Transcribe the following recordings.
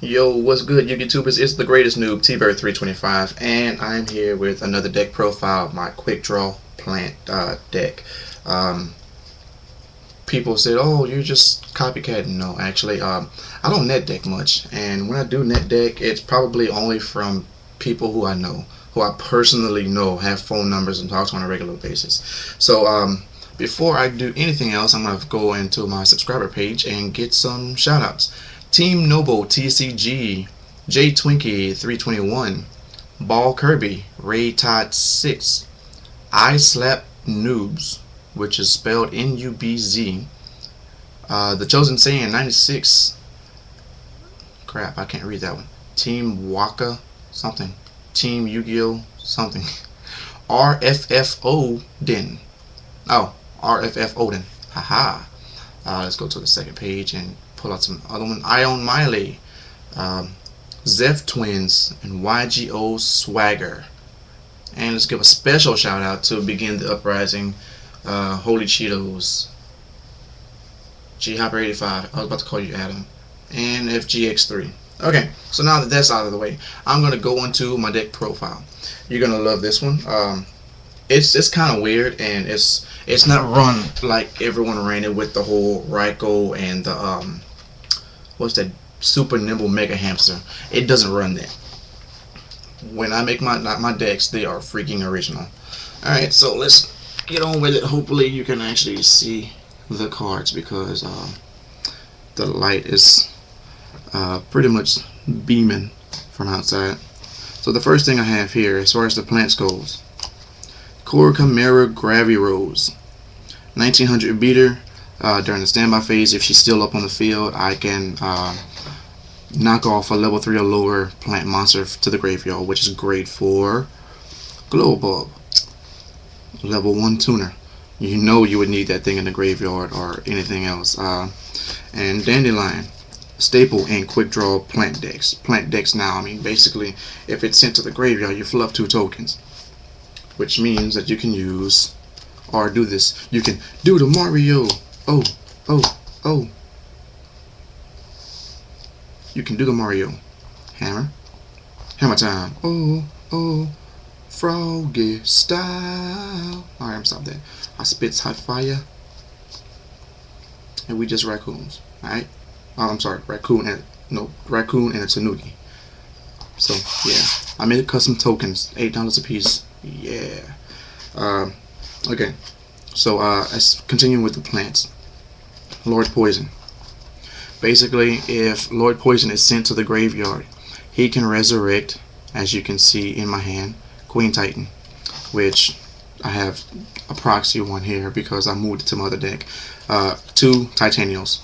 Yo, what's good, you YouTubers? It's the greatest noob, T-Bird325, and I'm here with another deck profile of my QuickDraw plant deck. Um, People said, "Oh, you're just copycatting." No, actually, I don't net deck much, and when I do net deck, it's probably only from people who I know, who I personally know, have phone numbers, and talk to on a regular basis. So, before I do anything else, I'm gonna go into my subscriber page and get some shoutouts. Team Noble TCG, J Twinkie 321, Ball Kirby, Ray Todd 6, I Slap Noobs, which is spelled Nubz, The Chosen Saiyan 96. Crap, I can't read that one. Team Waka something. Team Yu-Gi-Oh something. RFF Odin. Oh, RFF Odin. Haha. Let's go to the second page and pull out some other one. Ion Miley, Zeph Twins, and YGO Swagger. And let's give a special shout out to Begin the Uprising, Holy Cheetos, G Hopper 85. I was about to call you Adam, and FGX3. Okay, so now that that's out of the way, I'm gonna go into my deck profile. You're gonna love this one. It's kind of weird, and it's not run like everyone ran it with the whole Raikou and the what's that, super nimble mega hamster. It doesn't run that. When I make my decks, they are freaking original. All right, so let's get on with it. Hopefully you can actually see the cards because the light is pretty much beaming from outside. So the first thing I have here, as far as the plants goes, Chimera Gravirose, 1900 beater. During the standby phase, if she's still up on the field, I can knock off a level 3 or lower plant monster to the graveyard, which is great for Glowbulb, level 1 tuner. You know you would need that thing in the graveyard or anything else. And Dandelion, staple in QuickDraw plant decks. Plant decks now, I mean, basically, if it's sent to the graveyard, you fluff 2 tokens, which means that you can use, or do this, you can do the Mario. Oh, oh, oh. You can do the Mario. Hammer. Hammer time. Oh, oh. Froggy style. Alright, I'm stop that. I spits hot fire. And we just raccoons. Alright? Oh, I'm sorry. Raccoon and a Tanuki. So, yeah. I made custom tokens. $8 a piece. Yeah. Okay. So, let's continue with the plants. Lord Poison. Basically, if Lord Poison is sent to the graveyard, he can resurrect, as you can see in my hand, Queen Titan, which I have a proxy one here because I moved it to my other deck. 2 Titanials.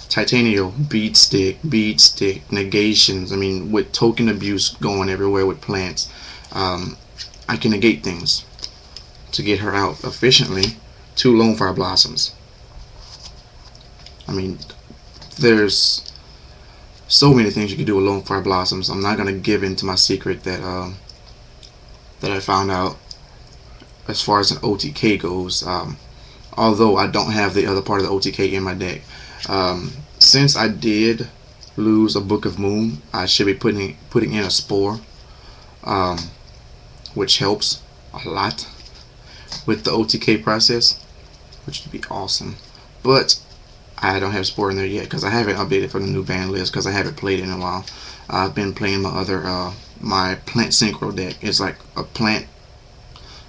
Titanio, beat stick, negations. I mean, with token abuse going everywhere with plants, I can negate things to get her out efficiently. 2 Lone Fire Blossoms. I mean, there's so many things you can do with Lone Fire Blossoms. I'm not gonna give into my secret that that I found out as far as an OTK goes. Although I don't have the other part of the OTK in my deck. Since I did lose a Book of Moon, I should be putting in a Spore, which helps a lot with the OTK process, which would be awesome. But I don't have Spore in there yet because I haven't updated for the new ban list because I haven't played it in a while. I've been playing my other my plant synchro deck. It's like a plant,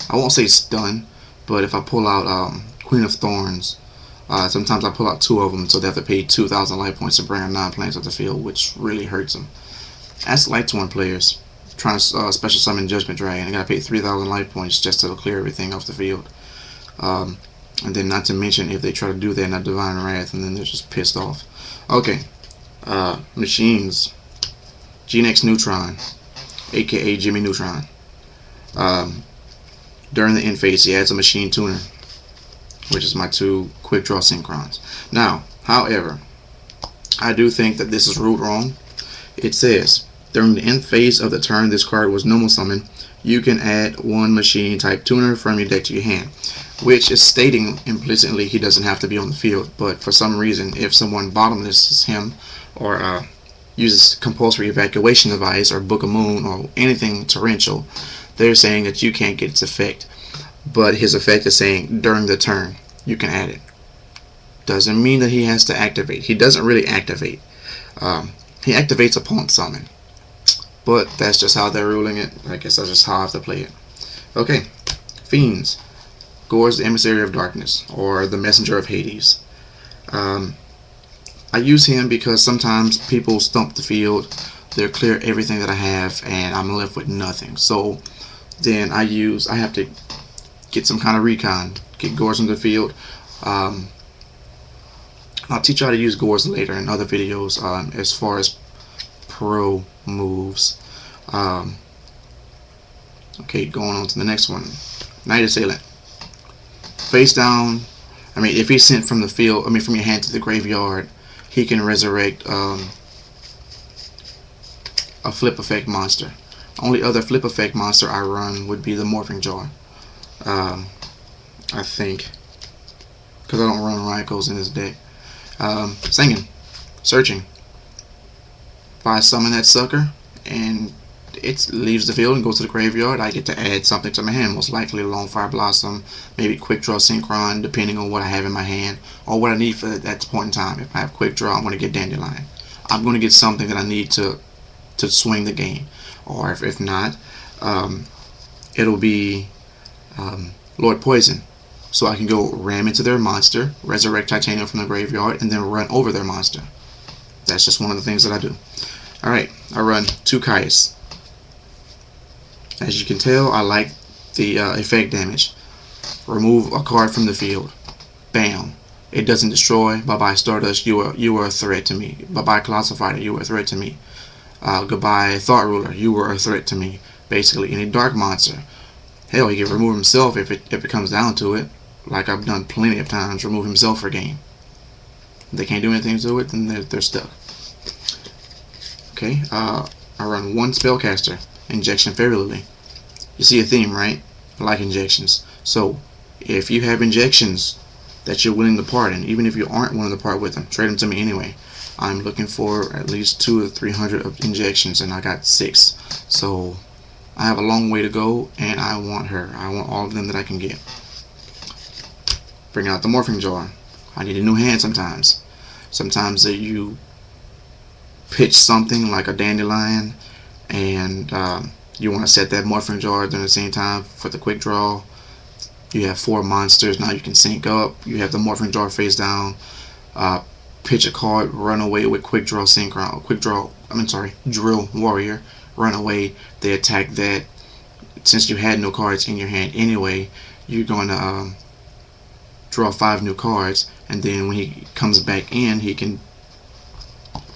I won't say stun, but if I pull out Queen of Thorns, sometimes I pull out 2 of them, so they have to pay 2,000 life points to bring a 9 plants off the field, which really hurts them. That's Light Torn players trying to special summon Judgment Dragon. They gotta pay 3,000 life points just to clear everything off the field. And then not to mention if they try to do that in a Divine Wrath, and then they're just pissed off. Okay, machines. Genex Neutron, aka Jimmy Neutron. During the end phase, he adds a machine tuner, which is my 2 QuickDraw Synchrons. Now, however, I do think that this is ruled wrong. It says, during the end phase of the turn this card was normal summon, you can add 1 machine type tuner from your deck to your hand, which is stating implicitly he doesn't have to be on the field. But for some reason, if someone bottomlesses him or uses compulsory evacuation device or Book of Moon or anything torrential, they're saying that you can't get its effect. But his effect is saying during the turn you can add it. Doesn't mean that he has to activate. He doesn't really activate. He activates upon summon. But that's just how they're ruling it. I guess that's just how I have to play it. Okay. Fiends. Gor's the Emissary of Darkness, or the Messenger of Hades. I use him because sometimes people stump the field, they'll clear everything that I have, and I'm left with nothing. So then I have to get some kind of recon, get Gors on the field. I'll teach you how to use Gors later in other videos as far as pro moves. Okay, going on to the next one. Night Assailant. Face down. I mean, if he's sent from the field, from your hand to the graveyard, he can resurrect a flip effect monster. Only other flip effect monster I run would be the Morphing Jar. I think, because I don't run Raikos in this deck. Singing, Searching. If I summon that sucker and it leaves the field and goes to the graveyard, I get to add something to my hand, most likely a Longfire Blossom, maybe QuickDraw Synchron, depending on what I have in my hand or what I need for that point in time. If I have QuickDraw, I'm going to get Dandelion. I'm going to get something that I need to swing the game. Or if not, it'll be Lord Poison. So I can go ram into their monster, resurrect Titanium from the graveyard, and then run over their monster. That's just one of the things that I do. Alright, I run 2 Caius. As you can tell, I like the effect damage. Remove a card from the field. Bam. It doesn't destroy. Bye-bye Stardust, you are a threat to me. Bye-bye Colossal Fighter, you are a threat to me. Goodbye Thought Ruler, you were a threat to me. Basically, any dark monster. Hell, he can remove himself if it comes down to it. Like I've done plenty of times, remove himself for game. If they can't do anything to it, then they're stuck. Okay, I run 1 Spellcaster. Injection Fairy Lily. You see a theme, right? I like injections. So if you have injections that you're willing to part, and even if you aren't willing to part with them, trade them to me anyway. I'm looking for at least 200 or 300 of injections, and I got 6. So I have a long way to go, and I want her. I want all of them that I can get. Bring out the Morphing Jar. I need a new hand sometimes. Sometimes you pitch something like a Dandelion, and you want to set that Morphing Jar during the same time for the quick draw. You have 4 monsters. Now you can sync up. You have the Morphing Jar face down. Pitch a card, run away with quick draw synchron. Drill Warrior. Run away. They attack that. Since you had no cards in your hand anyway, you're going to draw 5 new cards, and then when he comes back in, he can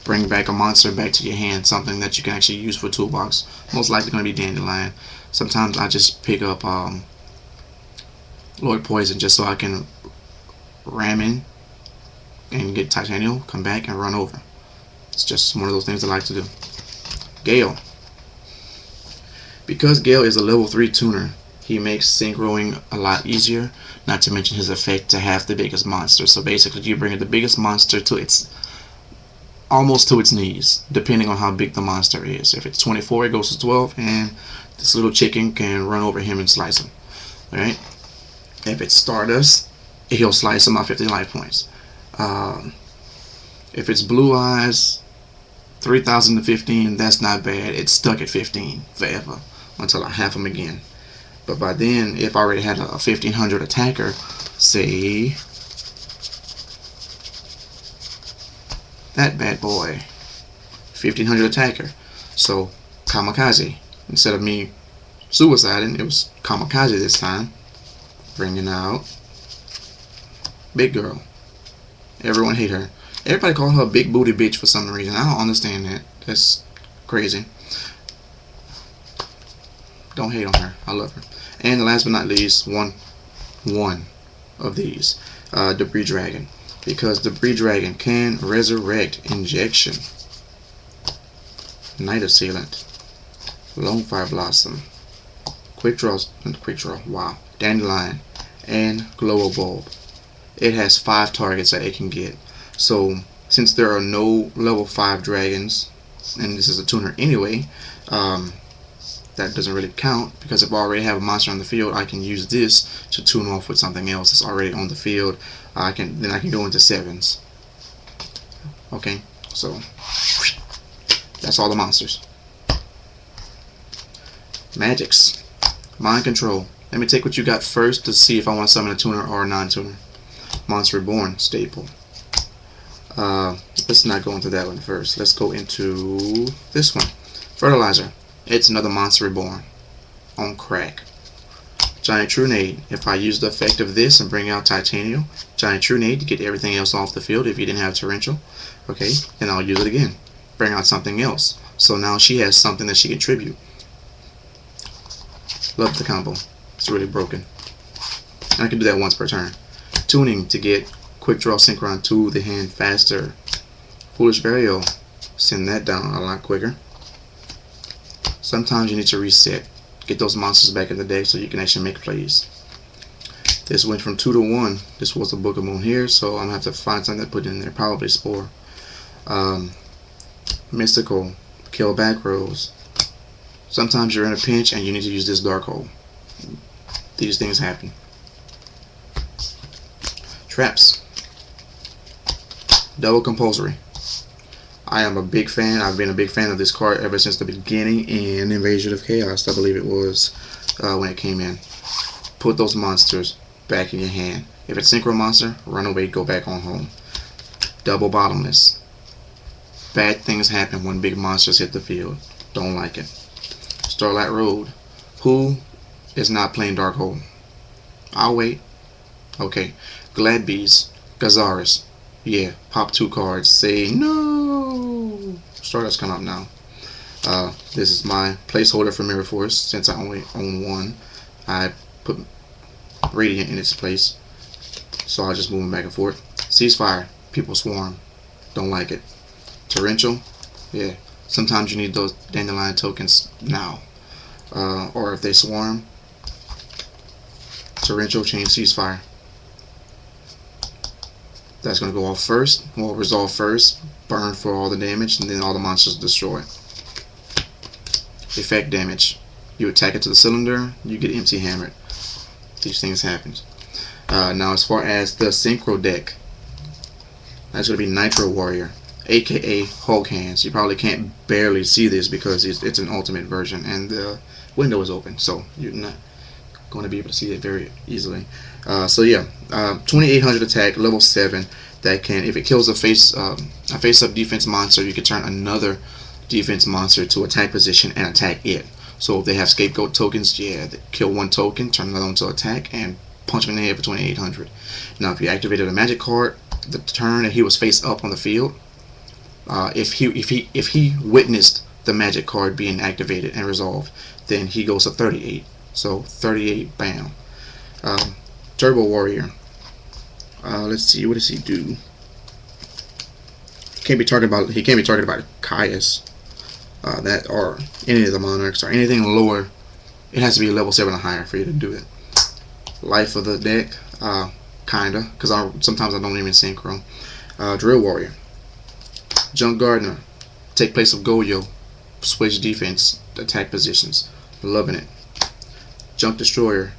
bring back a monster back to your hand, something that you can actually use for toolbox. Most likely going to be Dandelion. Sometimes I just pick up Lord Poison just so I can ram in and get Titanium, come back and run over. It's just one of those things I like to do. Gale. Because Gale is a level 3 tuner, he makes synchroing a lot easier, not to mention his effect to have the biggest monster. So basically you bring the biggest monster to almost to its knees, depending on how big the monster is. If it's 24, it goes to 12, and this little chicken can run over him and slice him. Alright? If it's Stardust, he'll slice him off 50 life points. If it's Blue Eyes, 3,000 to 15, that's not bad. It's stuck at 15 forever until I have him again. But by then, if I already had a 1500 attacker, say that bad boy, 1500 attacker. So Kamikaze. Instead of me suiciding, it was Kamikaze this time. Bringing out Big Girl. Everyone hate her. Everybody call her a big booty bitch for some reason. I don't understand that. That's crazy. Don't hate on her. I love her. And last but not least, one of these, Debris Dragon. Because Debris Dragon can resurrect Injection, Night Assailant, Longfire Blossom, QuickDraw, wow, Dandelion, and Glow Bulb. It has 5 targets that it can get. So since there are no level 5 dragons and this is a tuner anyway, that doesn't really count, because if I already have a monster on the field, I can use this to tune off with something else that's already on the field. Then I can go into 7s. Okay, so that's all the monsters. Magics. Mind control. Let me take what you got first to see if I want to summon a tuner or a non-tuner. Monster Reborn staple. Let's not go into that one first. Let's go into this one. Fertilizer. It's another Monster Reborn on crack. Giant Trunade. If I use the effect of this and bring out Titanium, Giant Trunade to get everything else off the field if you didn't have Torrential, okay, then I'll use it again. Bring out something else. So now she has something that she can tribute. Love the combo. It's really broken. And I can do that once per turn. Tuning to get QuickDraw Synchron to the hand faster. Foolish Burial. Send that down a lot quicker. Sometimes you need to reset. Get those monsters back in the deck so you can actually make plays. This went from 2 to 1. This was the Book of Moon here, so I'm going to have to find something to put in there. Probably Spore. Mystical. Kill back rows. Sometimes you're in a pinch and you need to use this Dark Hole. These things happen. Traps. Double compulsory. I am a big fan. I've been a big fan of this card ever since the beginning in Invasion of Chaos, I believe it was, when it came in. Put those monsters back in your hand. If it's Synchro Monster, run away, go back on home. Double Bottomless. Bad things happen when big monsters hit the field. Don't like it. Starlight Road. Who is not playing Dark Hole? I'll wait. Okay. Glad Bees. Gazaris. Yeah, pop 2 cards. Say no. Stardust come up now. This is my placeholder for Mirror Force. Since I only own 1, I put Radiant in its place. So I'll just move them back and forth. Ceasefire. People swarm. Don't like it. Torrential. Yeah. Sometimes you need those Dandelion tokens now. Or if they swarm. Torrential, change Ceasefire. That's going to go off first. Well, resolve first. Burn for all the damage, and then all the monsters destroy. Effect damage. You attack it to the cylinder, you get empty hammered. These things happen. Now, as far as the Synchro deck, that's going to be Nitro Warrior, aka Hulk Hands. You probably can't barely see this because it's an ultimate version, and the window is open, so you're not going to be able to see it very easily. So yeah, 2800 attack, level 7. That can, if it kills a face-up defense monster, you can turn another defense monster to attack position and attack it. So if they have scapegoat tokens, yeah, they kill 1 token, turn another one to attack, and punch him in the head for 2800. Now, if you activated a magic card, the turn that he was face up on the field, if he witnessed the magic card being activated and resolved, then he goes to 38. So 38, bam. Turbo Warrior. Let's see, what does he do? He can't be targeted by Caius, that or any of the monarchs or anything lower. It has to be a level 7 or higher for you to do it. Life of the deck, kinda, because sometimes I don't even synchro. Drill Warrior. Junk Gardener. Take place of Goyo. Switch defense, attack positions. Loving it. Junk Destroyer.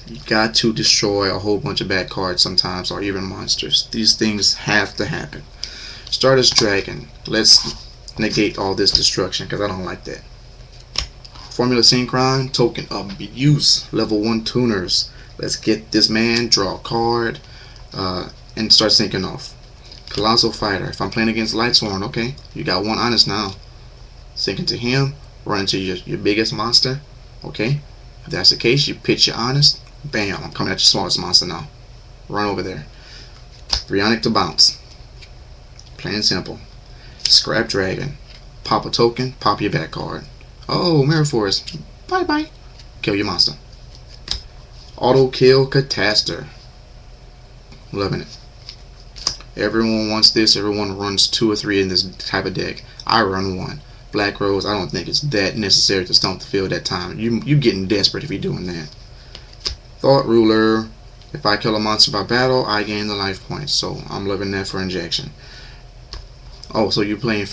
You got to destroy a whole bunch of bad cards sometimes, or even monsters. These things have to happen. Stardust Dragon. Let's negate all this destruction because I don't like that. Formula Synchron. Token abuse. Level 1 tuners. Let's get this man, draw a card, and start syncing off. Colossal Fighter. If I'm playing against Lightsworn, okay, you got 1 honest now. Sync into him. Run into your biggest monster. Okay. If that's the case, you pitch your honest. Bam, I'm coming at your smallest monster now. Run over there. Brionic to bounce. Plain and simple. Scrap Dragon. Pop a token, pop your back card. Oh, Mirror Force. Bye bye. Kill your monster. Auto kill Catastor. Loving it. Everyone wants this. Everyone runs 2 or 3 in this type of deck. I run 1. Black Rose, I don't think it's that necessary to stomp the field that time. You getting desperate if you're doing that. Thought Ruler. If I kill a monster by battle, I gain the life points. So I'm loving that for injection. Oh, so you're playing